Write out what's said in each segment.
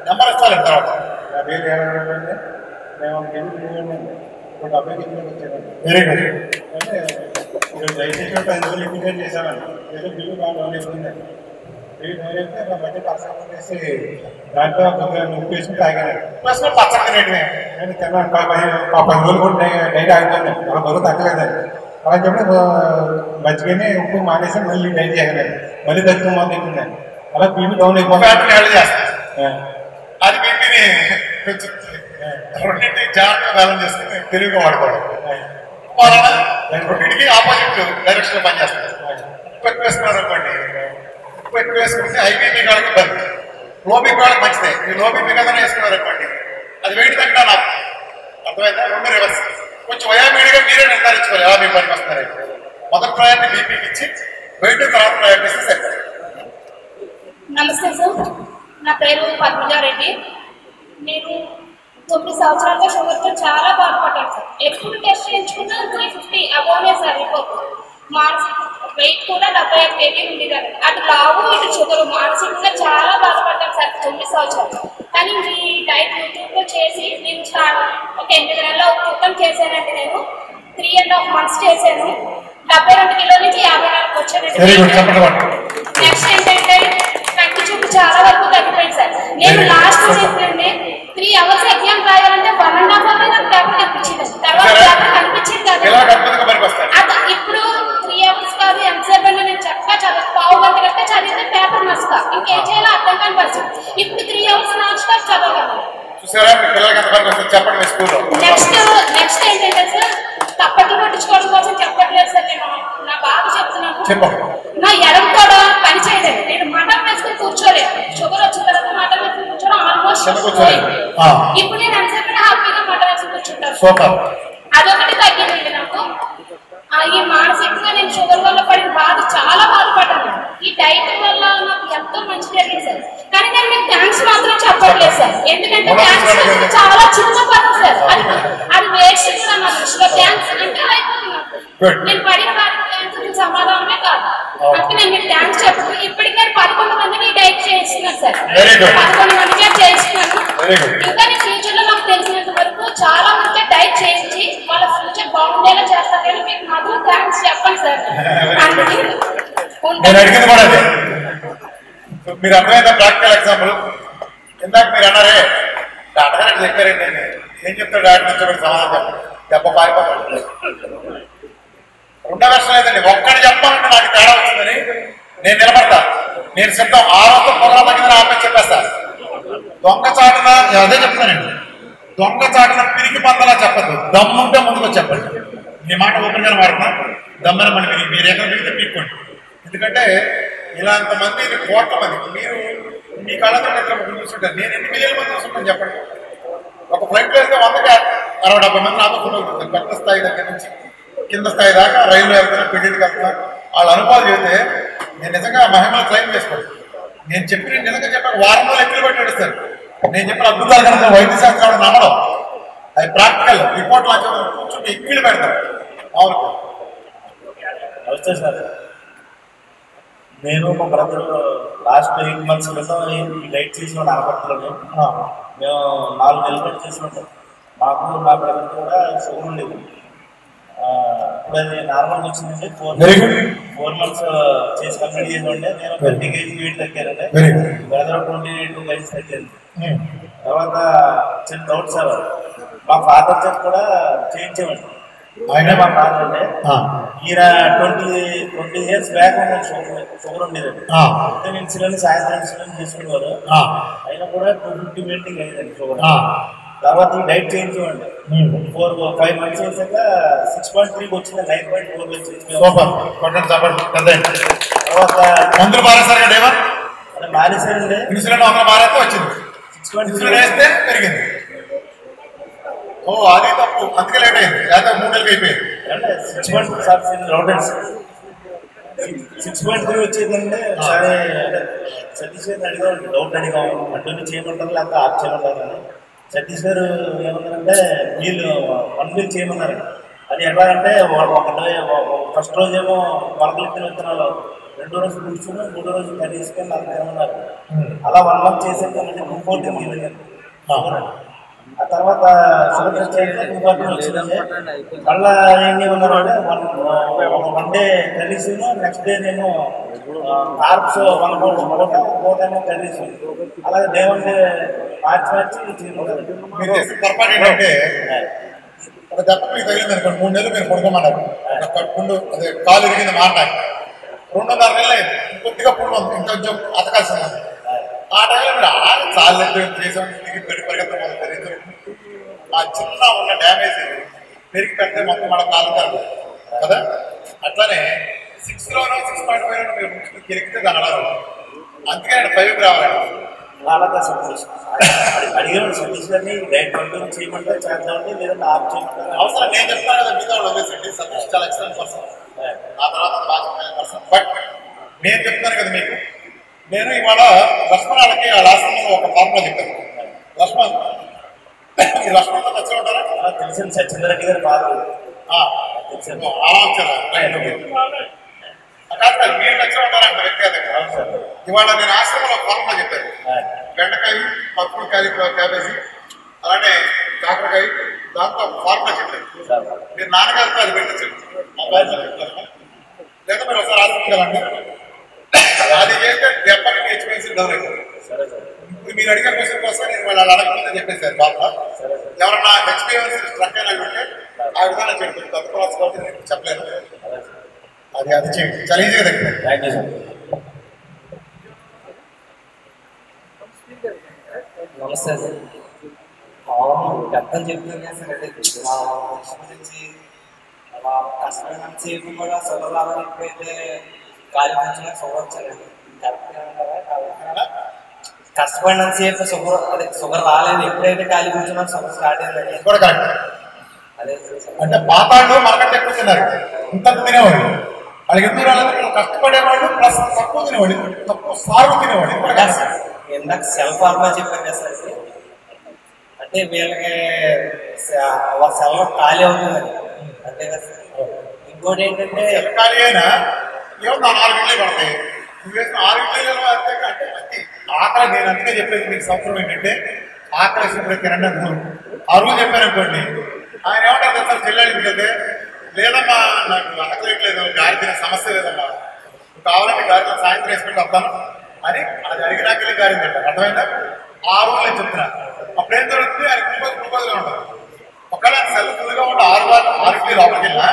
Number ఇస్తాను తర్వాత. మేము డబ్బులు వచ్చామండి. Very good. అంటే ఈరోజు దయచేసి 5 రోజులు ఇంప్లిమెంట్ చేశామండి. ఏదో బిల్లు బాగా అయిపోయిందండి. బిల్లు అయితే మా మధ్య పచ్చడి చేసి దాంట్లో ఉప్పు వేసుకుని తాగానండి. ప్లస్ పచ్చడి తినేటివే నేను తిన్నాను. 10 రోజులు కూడా డైట్ ఆగిపోయింది. అలా బరువు తగ్గలేదండి. అలా చెప్పి మజ్జిగనే ఉప్పు మానేసి మళ్ళీ డైట్ చేయగలండి. మళ్ళీ తక్కువ మంది తింటుందండి. అలా బీపీ డౌన్ అయిపోయింది చేస్తాను. అది బీపీని కొంచెం రెండింటి జాగ్రత్తగా బ్యాలెన్స్ చేసుకుని తెలివిగా వాడుకోవడం వలన రెండింటికి ఆపోజిట్ డైరెక్షన్ పనిచేస్తుంది. ఉప్పు ఎక్కువ వేసుకున్నారు అనుకోండి, ఉప్పు ఎక్కువ వేసుకుంటే హైబీపీ కాళ్ళకి ఇబ్బంది, లోబీ కాళ్ళకి మంచిదే. ఈ లోబీ కథనే వేసుకున్నారు అనుకోండి, అది వెయిట్ తగ్గినా నాకు అర్థమైందా. రెండు రివర్స్. కొంచెం వయామీడిగా మీరే నిర్ధారించుకోవాలి ఎలా మీ పనికి వస్తున్నారే. మొదటి ప్రయారిటీ బీపీకి ఇచ్చి వెయిట్ తర్వాత ప్రయారిటీ ఇస్తే సరిపోతుంది. నమస్తే సార్, నా పేరు పద్మజారెడ్డి. నేను 9 సంవత్సరాలుగా షుగర్తో చాలా బాధపడ్డాను సార్. ఎప్పుడు టెస్ట్ చేయించుకున్నా 350 అబోనే సార్ రిపోర్ట్. మానసిక వెయిట్ కూడా 75 kg ఉండేదాన్ని. అటు లావు ఇటు షుగర్, మానసికంగా చాలా బాధపడ్డాను సార్ 9 సంవత్సరాలు. కానీ మీ డైట్ యూట్యూబ్లో చేసి నేను ఒక 8 నెలల్లో ఒక క్రితం చేశానండి. నేను 3.5 months చేశాను. 72 కిలోల నుంచి 54 వచ్చానండి. నెక్స్ట్ ఏంటంటే కంటి చూపు చాలా వరకు తగ్గిపోయింది సార్. నేను లాస్ట్ చెప్పండి 3 hours ఎగ్జామ్ రాయాలంటే 1.5 hour నాకు పేపర్ కనిపించింది. తర్వాత పేపర్ కనిపించింది కాదు. ఇప్పుడు 3 hours కాదు, ఎంతసేపు అయినా నేను చక్కగా చదువు పావు గంట గంట చదివితే పేపర్ మస్కా ఇంకేం చేయాలో అర్థం కాని పరిస్థితి. ఇప్పుడు 3 hours నాన్ స్టాప్ చదవగలను. నెక్స్ట్ ఏంటంటే సార్, తప్పట్లు పట్టించుకోవడం కోసం చెప్పట్లేదు సార్. నేను నా బాబు చెప్తున్నాను, నా ఎడం కూడా పని చేయలేదు. నేను మటన్ వేసుకుని కూర్చోలేదు. షుగర్ వచ్చిన తర్వాత మటన్ వేసుకుని కూర్చోడం ఆల్మోస్ట్ ఇప్పుడు నేను ఎంతసేపు హ్యాపీగా మటన్ వేసుకుని కూర్చుంటాను. అదొకటి తగ్గిందండి నాకు. ఈ మానసికంగా నేను షుగర్ వల్ల పడిన బాధ చాలా బాధపడ్డాను. ఈ డైట్ వల్ల నాకు ఎంతో మంచి జరిగింది సార్. కానీ నేను మీకు థ్యాంక్స్ మాత్రం చెప్పట్లేదు సార్. ఎందుకంటే థ్యాంక్స్ చాలా చిన్న పదం సార్. అది వేస్ట్ కూడా నా దృష్టిలో. థ్యాంక్స్ అంటే అయిపోతుంది నాకు. నేను పడిన వారికి థ్యాంక్స్ సమాధానమే కాదు. అందుకే నేను మీకు థ్యాంక్స్ చెప్పు. ఇప్పటికి నేను 11 మందిని డైట్ చేయిస్తున్నాను సార్. 11 మందికి చేయిస్తున్నాను. ఇంకా నేను ఫ్యూచర్ లో నాకు తెలిసినంత వరకు చాలా మంది డైట్ చేయించి వాళ్ళ ఫ్యూచర్ బాగుండేలా చేస్తారు. కానీ మీకు మాత్రం థ్యాంక్స్ చెప్పండి సార్. మీరు అర్థమైందా ప్రాక్టికల్ ఎగ్జాంపుల్? ఇందాక మీరు అన్నారే డాక్టర్ గారు చెప్పారండి, నేను ఏం చెప్తాడు డాక్టర్ నుంచి సమాధానం చెప్పండి. దెబ్బ పారిపోతాడు. రెండో వర్షం లేదండి, ఒక్కటి చెప్పాలంటే నాకు తేడా వచ్చిందని నేను నిలబడతా. నేను సిద్ధం. ఆరోగ్యం పొగల తగ్గిందని ఆపేసి చెప్పేస్తా. దొంగచాటున అదే చెప్తానండి, దొంగచాటున పిరికి పందలా చెప్పద్దు. దమ్ముంటే ముందుకు చెప్పండి. మీ మాట ఓపెన్ గానే వాడుతున్నా. దమ్మని మళ్ళీ మీరు ఎక్కడ పెడితే పీక్కోండి. ఎందుకంటే ఇలాంటి మంది 1 కోట్ల మంది మీరు మీ కళ్ళతో ఇద్దరు ముగ్గురు చూస్తుంటారు. నేను ఎన్ని మిలియన్ మంది చూస్తుంటాను చెప్పండి. ఒక ఫ్లైట్లో అయితే 100కి 60-70 మంది నాతో ఫోటో ఉంటుంది. పెద్ద స్థాయి దగ్గర నుంచి కింద స్థాయి దాకా రైల్లో వెళ్తున్నా, పెళ్లికి వెళ్తున్నా. వాళ్ళ అనుభవాలు చెబితే నేను నిజంగా మహిమలు క్లైమ్ చేసుకోండి. నేను చెప్పిన నిజంగా చెప్పాను, వారంలో లెక్కలు పెట్టి నడుస్తాను. నేను చెప్పిన అద్భుతాలు కనుక వైద్య శాస్త్రం నమ్మడం, అది ప్రాక్టికల్ రిపోర్ట్లు కూర్చుంటే ఎక్కిళ్ళు పెడతాం. అవును. నమస్తే సార్, నేను మా బ్రదర్ లాస్ట్ 8 months క్రితం ఈ డైట్ చేసిన ఆపత్తులను మేము 4 నెలలు బట్టి చేసి ఉంటాం. మాకు మా బ్రదర్ కూడా షుగర్ ఉండేది. ఇప్పుడు అది నార్మల్గా వచ్చిందండి. 4 months చేసి కంప్లీట్ చేసి ఉంటే నేను 20 kg వెయిట్ తగ్గానండి. బ్రదర్ 22 kg తగ్గాను. తర్వాత చిన్న డౌట్ సార్, మా ఫాదర్ చేత కూడా చేయించామండి. ఆయన మా ఫాదర్ అంటే ఈయన 20 years బ్యాక్ షుగర్ ఉండేదండి. నేను ఇన్సులిన్ సాయంత్రం ఇన్సులిన్ తీసుకునేవారు. అయినా కూడా 250 వెయిటింగ్ అయ్యిందండి షుగర్. తర్వాత ఈ డైట్ చేయించామండి. 5 months చేశాక 6.3 వచ్చింది, 9.4 వచ్చింది. తర్వాత మందులు మారేసారు కదా అంటే మానేశారండి. ఇన్సులిన్ ఒక మారేస్తే వచ్చింది, 6.3 వేస్తే పెరిగింది. ఓ అది తప్పు, అందుకే లేట్ అయింది. లేదా 3 నెలలకి అయిపోయింది. 6.3 వచ్చేదంటే ఒకసారి అంటే సతీష్ గారిని అడిగాం, డౌట్ అడిగాం. అటు చేయమంటారు లేకపోతే ఆఫ్ చేయమంటారు అని. సతీష్ గారు ఏమన్నారంటే వీళ్ళు 1 week చేయమన్నారు. అది ఎట్లాగంటే ఫస్ట్ రోజు ఏమో 1 లీటర్ విత్తనాలు రెండో రోజు కూర్చుని మూడో రోజు కర్రీ తీసుకొని నాకు ఏమన్నారు. అలా 1 month చేసాక మళ్ళీ 240 ఆ తర్వాత షుగర్ టెస్ట్ అయితే 240 వచ్చిందంటే మళ్ళీ ఏం చేయమన్నారంటే 1 day కర్రీస్, నెక్స్ట్ డే నేను కార్బ్స్ 1 పూట ఏమో కర్రీస్, అలాగే డే 1 day మార్చి మీరు చేసిన పొరపాటు ఏంటంటే ఒక దెబ్బ మీకు తగిలింది అనుకోండి, 3 నెలలు మీరు పడుకోమన్నారు, పుండు అదే కాలు ఇరిగింది మారడానికి, 2.5 నెలలు అయింది, కొద్దిగా పుండు ఉంది, ఇంకొంచెం అతకాల్సింది. ఆ టైంలో మీరు చాలా చేసాం తిరిగి పరిగెత్తం మొదలు ఆ చిన్న ఉన్న డ్యామేజ్ పెరిగి పెడితే మొత్తం మన కాలం తరగదు కదా. అట్లానే 6లోనో 6.5 మీరు ముందుకు తిరిగితే దాని అలా అందుకే ఆయన 5కి రావాలండి. అలాగా అడిగిన సతీష్ గారిని డైట్ కంట్రోల్ చేయమంటే చేద్దామండి, లేదంటే ఆఫ్ చేయమంటారు అవసరం. నేను చెప్తాను కదా మీద వదిలేసండి, సతీష్ చాలా ఎక్సలెంట్ పర్సన్, ఆ తర్వాత బాగా పర్సన్. బట్ నేను చెప్తాను కదా మీకు, నేను ఇవాళ లక్ష్మణ్ వాళ్ళకి ఆ ఆశ్రమంలో ఒక ఫార్ములా చెప్పాను. లక్ష్మణ్ లక్ష్మణ్తో నచ్చిన ఉంటారా? తెలిసిన సత్యేంద్ర రెడ్డి గారు బాగా కాదు మీరు నచ్చిన ఉంటారా అంటే వ్యక్తిగతంగా. ఇవాళ నేను ఆశ్రమంలో ఒక ఫార్ములా చెప్పాను. బెండకాయ, పప్పులు, క్యాబేజీ, అలానే కాకరకాయ, దాంతో ఫార్ములా చెప్పాను. మీరు నాన్నగారితో అది పెట్టచ్చు, మొబైల్లో చెప్తారు లేదా మీరు ఒకసారి ఆశ్రమం కదండి. అది చేస్తే దెబ్బకి హెచ్పిఎన్సీ డౌన్ అయిపోతుంది. ఇప్పుడు మీరు అడిగే క్వశ్చన్ కోసం నేను వాళ్ళు అడగకుండా చెప్పేసారు బాబా. ఎవరన్నా హెచ్పిఎన్సీ స్ట్రక్ అయినా ఉంటే ఆ విధానం చెప్తాను, కొత్త క్లాస్ కాబట్టి నేను చెప్పలేను. అది చేయండి, చాలా ఈజీగా దగ్గర. నమస్తే సార్. పెద్దలు చెప్తున్నా సార్, అంటే గురించి అలా కష్టమైన సేపు కూడా షుగర్ రావాలి. ఎప్పుడైతే ఖాళీ వచ్చినా షుగర్ వచ్చారండి, కష్టపడినంత సేపు షుగర్ రాలేదు. ఎప్పుడైతే ఖాళీ కూర్చున్నా షుగర్ స్టార్ట్ అయిందండి. కూడా కరెక్ట్. అదే అంటే పాతాళ్ళు మనకంటే ఎక్కువ తిన్నారు, ఇంత తినేవాడు. వాళ్ళకి ఎందుకు రాలేదు, కష్టపడేవాళ్ళు ప్లస్ తక్కువ తినేవాడు, తక్కువ సాగు తినేవాడు. ఇందాక సెల్ ఫార్మా చెప్పాను కదా సార్, అంటే వీళ్ళకి సెల్ ఖాళీ అవుతుందండి, అంతే కదా సార్. ఇంకోటి ఏంటంటే ఖాళీ అయినా ఏమో 4 గంటలే పడతాయి, నువ్వు వేసిన 6 గంటలు అంతే. అంటే ఆకలి నేను అందుకే చెప్పేది మీకు సంవత్సరం ఏంటంటే ఆకలి వేసినప్పుడు తినండి అనుకో. ఆ రోజు చెప్పాను అనుకోండి, ఆయన ఏమంటారు సార్ చెల్లెళ్ళకి వెళ్తే, లేదమ్మా నాకు అనకలేట్లేదు, గాలి తినే సమస్య లేదమ్మా, కావాలంటే గాలి సాయంత్రం వేసుకుంటూ వస్తాను అని అది అడిగినాకెళ్ళి గారిందంట. అర్థమైందా? ఆ రోజు నేను చెప్తున్నా. అప్పుడేం జరుగుతుంది, ఆయన గ్లూకోజ్గా ఉంటుంది. ఒకవేళ సెల్ ఫుల్గా ఉంటే 6 ఇడ్లీ లోపలికి వెళ్ళినా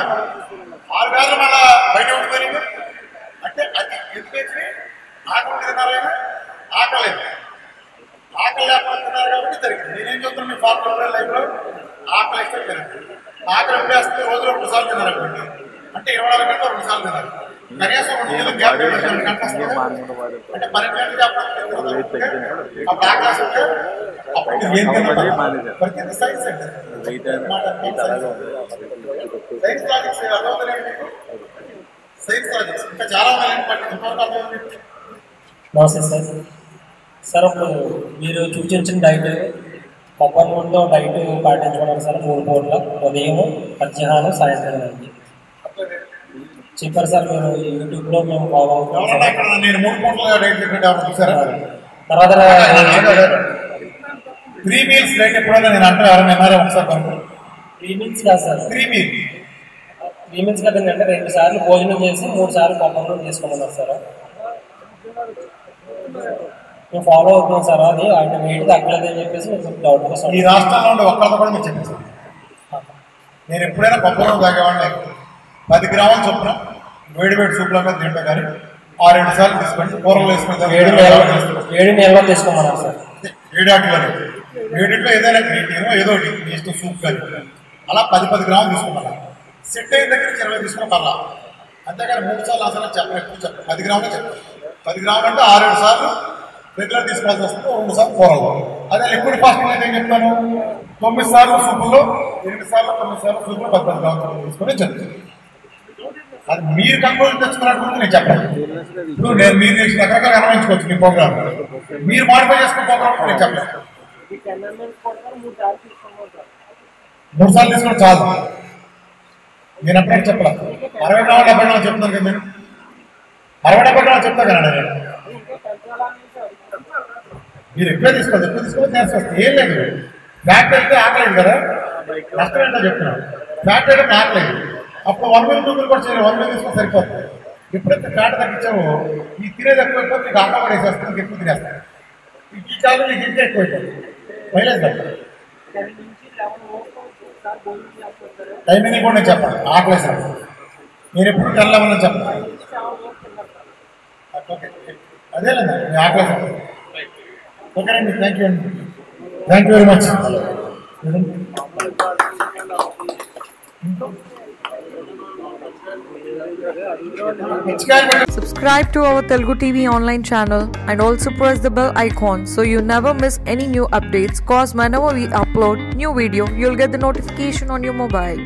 6 గంటలు మళ్ళీ బయట ఉంటుంది. అంటే అది ఎందుకు ఆకలి తిన్నారైనా ఆకలేదు, ఆకలి లేకుండా తిన్నారు కాబట్టి జరిగింది. నేనేం చెప్తున్నాను, మీ ఫార్మర్ లైఫ్లో ఆకలి ఇస్తే తినండి. ఆకలి ఎప్పుడేస్తే రోజులో 2 సార్లు తిన్నారు అనుకోండి, అంటే 24 గంటలు 2 సార్లు తిన్నారు. కనీసం 2 గంటలు గ్యాప్ కనిపిస్తుంది. అంటే 12 గంటలు అప్పుడు ఆకలి ఉంటే అప్పుడు మీరు ఏం తిన్నారు. ప్రతి సైన్స్ అంటే సైన్స్ లాజిక్స్ అర్థమవుతున్నాయండి. సైన్స్ లాజిక్స్ ఇంకా చాలా ఉన్నాయండి, బట్ ఇంతవరకు అర్థమవుతుంది. నమస్తే సార్. సార్ ఇప్పుడు మీరు సూచించిన డైట్ కొబ్బరి నూనెతో డైట్ పాటించుకున్నాను సార్. 3 పూట్ల ఉదయం, మధ్యాహ్నం, సాయంత్రం అండి చెప్పారు సార్. మీరు యూట్యూబ్లో మేము ఫాలో అవుతాం. నేను 3 పూటలుగా డైట్ చెప్పేటప్పుడు చూసారా? తర్వాత 3 మీల్స్ డైట్ ఎప్పుడైనా నేను అంటే ఎవరైనా ఎన్నారా ఒకసారి కనుక 3 మీల్స్ కాదు సార్. 3 మీల్ 3 మీల్స్ కదండి, అంటే 2 సార్లు భోజనం చేసి 3 సార్లు కొబ్బరి నూనె తీసుకోమన్నారు సార్. మేము ఫాలో అవుతున్నాం సార్. అది ఆయన వెయిట్ తగ్గలేదని చెప్పేసి మీకు డౌట్ కోసం ఈ రాష్ట్రంలో ఉండే ఒక్కరితో కూడా మీరు చెప్పేసి, నేను ఎప్పుడైనా కొబ్బరి నూనె తాగేవాడిని 10 గ్రాముల చొప్పున వేడి సూప్లో తింటా, కానీ 6-7 సార్లు తీసుకోండి. కూరలు వేసుకుంటాం, 7 నెలల్లో తీసుకోమన్నారు సార్. 7 ఆటలు వేడిట్లో ఏదైనా గ్రీన్ టీనో ఏదో ఒకటి నెక్స్ట్ సూప్ కానీ అలా 10 గ్రాములు తీసుకున్నాను. సెట్ అయిన దగ్గర 20 తీసుకున్న పర్లా, అంతేకాని 3 సార్లు అసలు చెప్పను, ఎక్కువ చెప్పను. 10 గ్రాములు చెప్పాను. 10 గ్రాములు అంటే 6-7 సార్లు రెగ్యులర్ తీసుకోవాల్సి వస్తుంది, 2 సార్లు కూరలు. అదే లిక్విడ్ ఫాస్టింగ్ అయితే ఏం చెప్తాను, 9 సార్లు సూపుల్లో, 8 సార్లు 9 సార్లు సూపులో 10 గ్రాములు తీసుకొని చెప్తాను. అది మీరు కంట్రోల్ తెచ్చుకున్నట్టు నేను చెప్పాను. ఇప్పుడు నేను మీరు చేసిన రకరకాల అనుభవించుకోవచ్చు మీ ప్రోగ్రామ్, మీరు మాడిఫై చేసుకున్న ప్రోగ్రామ్ నేను చెప్పలేదు. 3 సార్లు తీసుకుంటే చాలు. నేను ఎప్పుడైనా చెప్పలేదు. 60 గ్రాములు 70 గ్రాములు చెప్తున్నాను కదా నేను. 60-70 చెప్తా కదా నేను. మీరు ఎక్కువ తీసుకోవద్దు నేను వస్తాను. ఏం లేదు, ఫ్యాట్ అయితే ఆకలేదు కదా, నష్టం ఏంటో చెప్తున్నాను. ఫ్యాట్ అయితే ఆకలేదు, అప్పుడు 1 మీల్ 2 మీల్ కూడా చేయాలి. 1 మీల్ తీసుకొని సరిపోతుంది. ఎప్పుడైతే ఫ్యాట్ తగ్గించావో ఈ తినేది ఎక్కువైపోతే నీకు ఆకలి కూడా వేసేస్తుంది, నీకు ఎక్కువ తినేస్తాను. ఈ కాలం నీకు ఇంకా ఎక్కువైపోతుంది. మైలేజ్ తగ్గుతుంది. టైమింగ్ కూడా నేను చెప్పాను, ఆకలేసాను నేను ఎప్పుడు వెళ్ళామని చెప్పాను. అదేలేదా మీ ఆకలేసాను. ఓకేనండి, థ్యాంక్ యూ అండి, thank you very much. Subscribe to our Telugu TV online channel and also press the bell icon so you never miss any new updates, cause whenever we upload new video you'll get the notification on your mobile.